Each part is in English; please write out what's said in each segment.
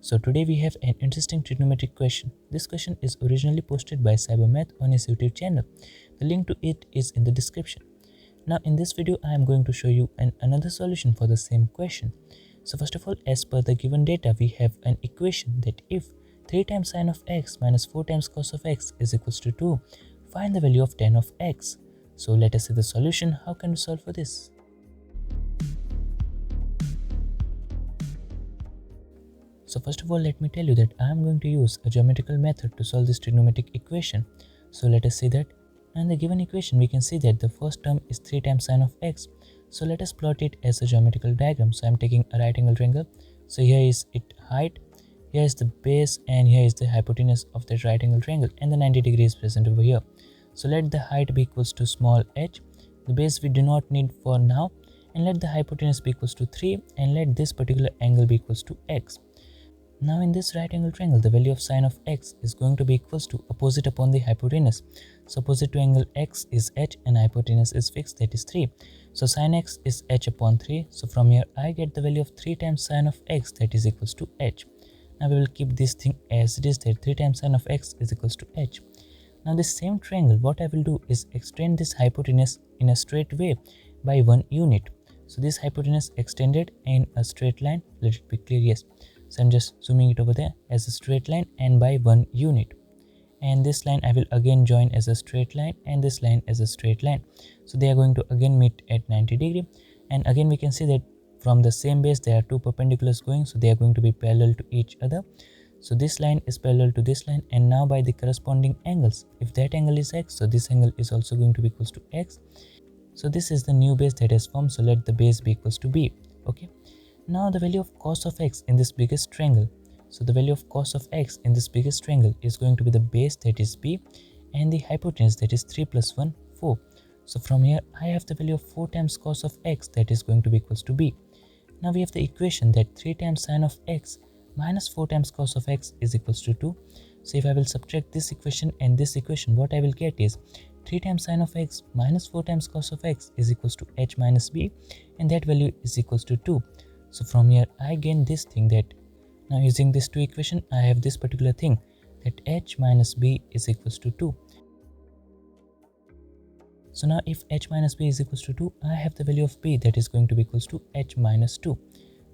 So today we have an interesting trigonometric question. This question is originally posted by Cybermath on his YouTube channel. The link to it is in the description. Now in this video I am going to show you another solution for the same question. So first of all, as per the given data, we have an equation that if 3 times sine of x minus 4 times cos of x is equals to 2, find the value of tan of x. So let us see the solution. How can we solve for this? So first of all, let me tell you that I am going to use a geometrical method to solve this trigonometric equation. So let us see that. In the given equation, we can see that the first term is 3 times sine of x. So let us plot it as a geometrical diagram. So I am taking a right angle triangle. So here is its height, here is the base, and here is the hypotenuse of that right angle triangle, and the 90 degrees present over here. So let the height be equals to small h. The base we do not need for now, and let the hypotenuse be equals to 3, and let this particular angle be equals to x. Now in this right angle triangle, the value of sine of x is going to be equals to opposite upon the hypotenuse. So opposite to angle x is h and hypotenuse is fixed, that is 3. So sine x is h upon 3. So from here I get the value of 3 times sine of x, that is equals to h. Now we will keep this thing as it is, that 3 times sine of x is equals to h. Now this same triangle, what I will do is extend this hypotenuse in a straight way by 1 unit. So this hypotenuse extended in a straight line, let it be clear, yes. So I'm just zooming it over there as a straight line and by 1 unit. And this line I will again join as a straight line, and this line as a straight line. So they are going to again meet at 90 degree. And again we can see that from the same base there are two perpendiculars going, so they are going to be parallel to each other. So this line is parallel to this line, and now by the corresponding angles, if that angle is x, so this angle is also going to be equals to x. So this is the new base that has formed, so let the base be equals to b. Okay. Now the value of cos of x in this biggest triangle. So the value of cos of x in this biggest triangle is going to be the base, that is b, and the hypotenuse, that is 3 plus 1, 4. So from here I have the value of 4 times cos of x, that is going to be equals to b. Now we have the equation that 3 times sine of x minus 4 times cos of x is equals to 2. So if I will subtract this equation and this equation, what I will get is 3 times sine of x minus 4 times cos of x is equals to h minus b, and that value is equals to 2. So from here I gain this thing that now using these two equation I have this particular thing that h minus b is equals to 2. So now if h minus b is equals to 2, I have the value of b that is going to be equals to h minus 2.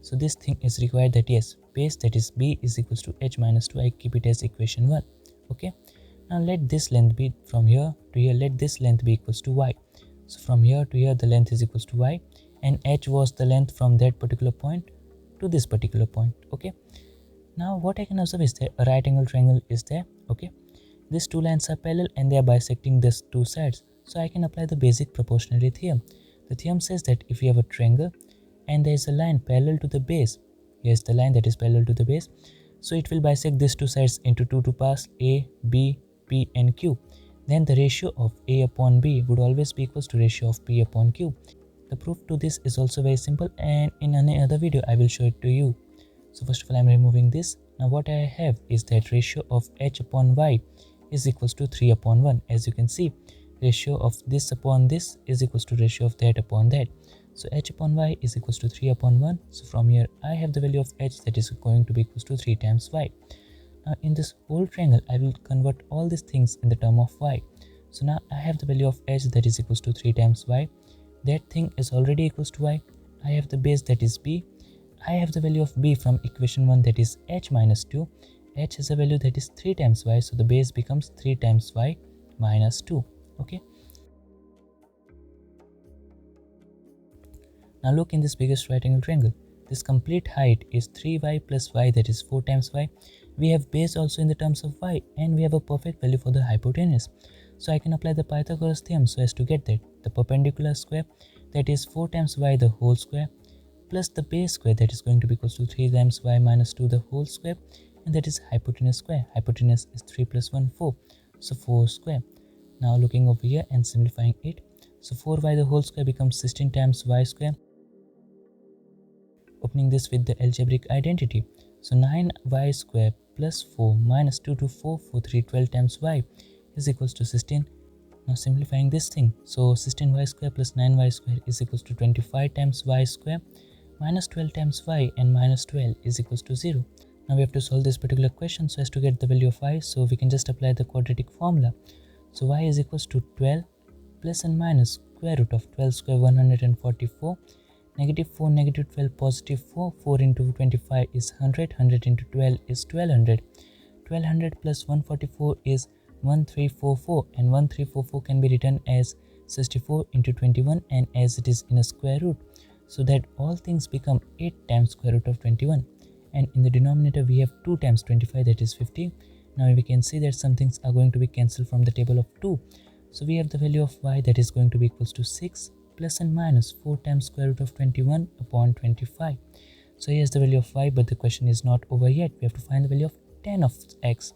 So this thing is required that yes, base, that is b, is equals to h minus 2. I keep it as equation 1. Okay. Now let this length be from here to here, let this length be equals to y. So from here to here the length is equals to y, and h was the length from that particular point to this particular point. Okay. Now what I can observe is that a right angle triangle is there. Okay. These two lines are parallel and they are bisecting these two sides. So I can apply the basic proportionality theorem. The theorem says that if you have a triangle and there is a line parallel to the base, here's the line that is parallel to the base, so it will bisect these two sides into two parts, a, b, p and q. Then the ratio of a upon b would always be equals to ratio of p upon q. The proof to this is also very simple, and in another video I will show it to you. So first of all I am removing this. Now what I have is that ratio of h upon y is equals to 3 upon 1. As you can see, ratio of this upon this is equals to ratio of that upon that. So h upon y is equals to 3 upon 1. So from here I have the value of h that is going to be equals to 3 times y. Now in this whole triangle I will convert all these things in the term of y. So now I have the value of h that is equals to 3 times y. That thing is already equals to y. I have the base, that is b. I have the value of b from equation 1, that is h minus 2. H has a value that is 3 times y, so the base becomes 3 times y minus 2. Okay. Now look in this biggest right angle triangle. This complete height is 3y plus y, that is 4 times y. We have base also in the terms of y, and we have a perfect value for the hypotenuse. So I can apply the Pythagoras theorem so as to get that the perpendicular square, that is 4 times y the whole square, plus the base square, that is going to be equals to 3 times y minus 2 the whole square, and that is hypotenuse square. Hypotenuse is 3 plus 1, 4. So 4 square. Now looking over here and simplifying it, so 4y the whole square becomes 16 times y square. Opening this with the algebraic identity, so 9y square plus 4 minus 2 to 4, 4, 3, 12 times y is equals to 16. Now simplifying this thing, so 16y square plus 9y square is equals to 25 times y square minus 12 times y, and minus 12 is equals to 0. Now we have to solve this particular question. So as to get the value of y, so we can just apply the quadratic formula. So y is equals to 12 plus and minus square root of 12 square 144, negative 4 negative 12 positive 4, 4 into 25 is 100, 100 into 12 is 1200, 1200 plus 144 is 1344, and 1344 can be written as 64 into 21, and as it is in a square root, so that all things become 8 times square root of 21, and in the denominator we have 2 times 25, that is 50. Now we can see that some things are going to be cancelled from the table of 2. So we have the value of y that is going to be equals to 6 plus and minus 4 times square root of 21 upon 25. So here's the value of y, but the question is not over yet. We have to find the value of tan of x.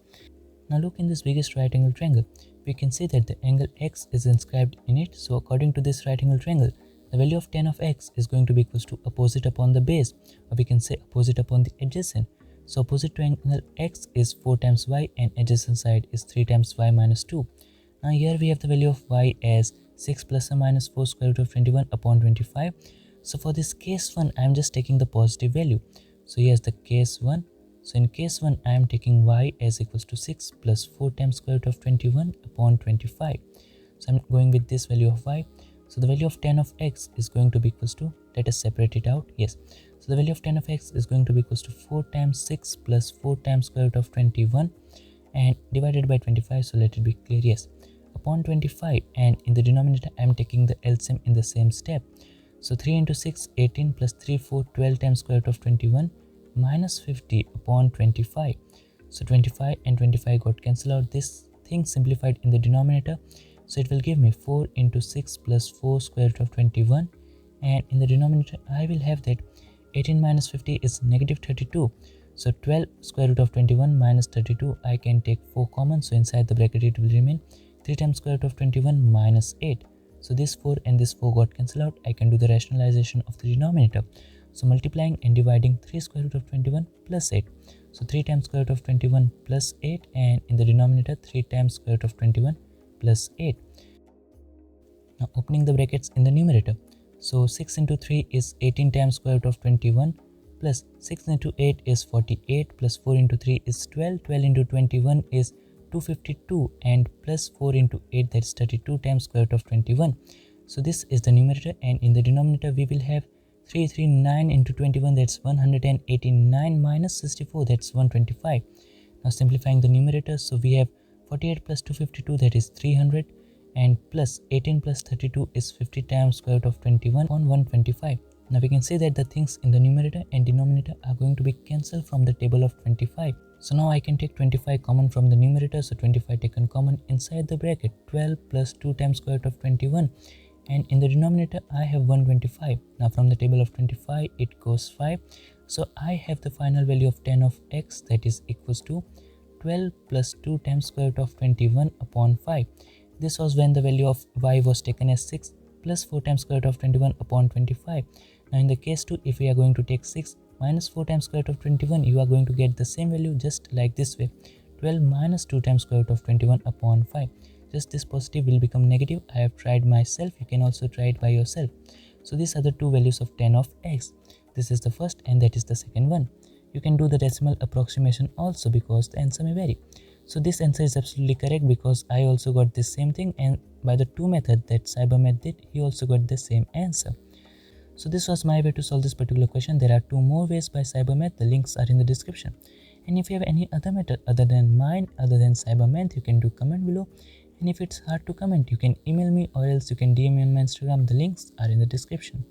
Now look in this biggest right angle triangle. We can see that the angle x is inscribed in it. So according to this right angle triangle, the value of tan of x is going to be equals to opposite upon the base, or we can say opposite upon the adjacent. So opposite to angle x is 4 times y and adjacent side is 3 times y minus 2. Now here we have the value of y as 6 plus or minus 4 square root of 21 upon 25. So for this case 1, I am just taking the positive value. So here's the case 1. So in case 1, I am taking y as equals to 6 plus 4 times square root of 21 upon 25. So I'm going with this value of y. So the value of tan of x is going to be equals to, let us separate it out, yes. So the value of tan of x is going to be equals to 4 times 6 plus 4 times square root of 21 and divided by 25, so let it be clear, yes, upon 25, and in the denominator I am taking the LCM in the same step. So 3 into 6, 18 plus 3, 4, 12 times square root of 21 minus 50 upon 25. So 25 and 25 got cancelled out. This thing simplified in the denominator. So it will give me 4 into 6 plus 4 square root of 21. And in the denominator, I will have that 18 minus 50 is negative 32. So 12 square root of 21 minus 32, I can take 4 common. So inside the bracket, it will remain 3 times square root of 21 minus 8. So this 4 and this 4 got cancelled out. I can do the rationalization of the denominator. So multiplying and dividing 3 square root of 21 plus 8. So 3 times square root of 21 plus 8, and in the denominator 3 times square root of 21 plus 8. Now opening the brackets in the numerator. So 6 into 3 is 18 times square root of 21 plus 6 into 8 is 48 plus 4 into 3 is 12. 12 into 21 is 252 and plus 4 into 8, that's 32 times square root of 21. So this is the numerator, and in the denominator we will have 339 into 21, that's 189 minus 64, that's 125. Now simplifying the numerator, so we have 48 plus 252, that is 300, and plus 18 plus 32 is 50 times square root of 21 on 125. Now we can see that the things in the numerator and denominator are going to be cancelled from the table of 25. So now I can take 25 common from the numerator. So 25 taken common inside the bracket, 12 plus 2 times square root of 21. And in the denominator, I have 125. Now from the table of 25, it goes 5. So I have the final value of tan of x, that is equals to 12 plus 2 times square root of 21 upon 5. This was when the value of y was taken as 6 plus 4 times square root of 21 upon 25. Now in the case 2, if we are going to take 6 minus 4 times square root of 21, you are going to get the same value just like this way, 12 minus 2 times square root of 21 upon 5. Just this positive will become negative. I have tried myself, you can also try it by yourself. So these are the two values of tan of x. This is the first and that is the second one. You can do the decimal approximation also because the answer may vary. So this answer is absolutely correct because I also got this same thing, and by the two method that Cybermath did, he also got the same answer. So this was my way to solve this particular question. There are 2 more ways by Cybermath. The links are in the description. And if you have any other method other than mine, other than Cybermath, you can do comment below. And if it's hard to comment, you can email me or else you can DM me on my Instagram. The links are in the description.